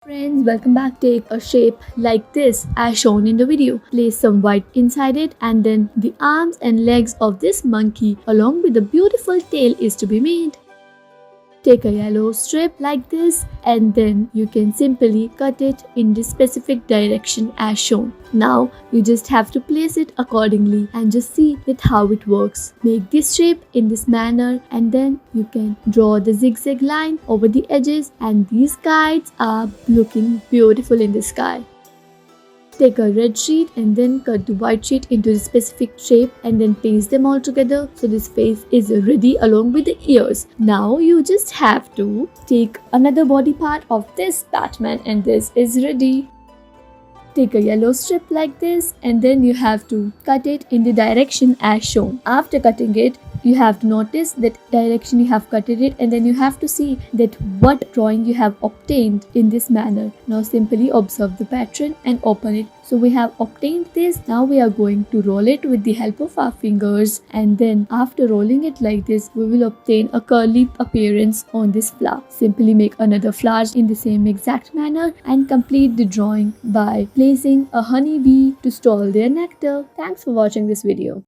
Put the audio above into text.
Friends, welcome back. Take a shape like this as shown in the video. Place some white inside it and then the arms and legs of this monkey along with the beautiful tail is to be made. Take a yellow strip like this and then you can simply cut it in the specific direction as shown. Now you just have to place it accordingly and just see that how it works. Make this shape in this manner and then you can draw the zigzag line over the edges and these kites are looking beautiful in the sky. Take a red sheet and then cut the white sheet into the specific shape and then paste them all together so this face is ready along with the ears. Now you just have to take another body part of this Batman and this is ready. Take a yellow strip like this and then you have to cut it in the direction as shown. After cutting it, you have to notice that direction you have cut it and then you have to see that what drawing you have obtained in this manner. Now simply observe the pattern and open it. So we have obtained this. Now we are going to roll it with the help of our fingers and then after rolling it like this, we will obtain a curly appearance on this flower. Simply make another flower in the same exact manner and complete the drawing by placing a honey bee to stall their nectar. Thanks for watching this video.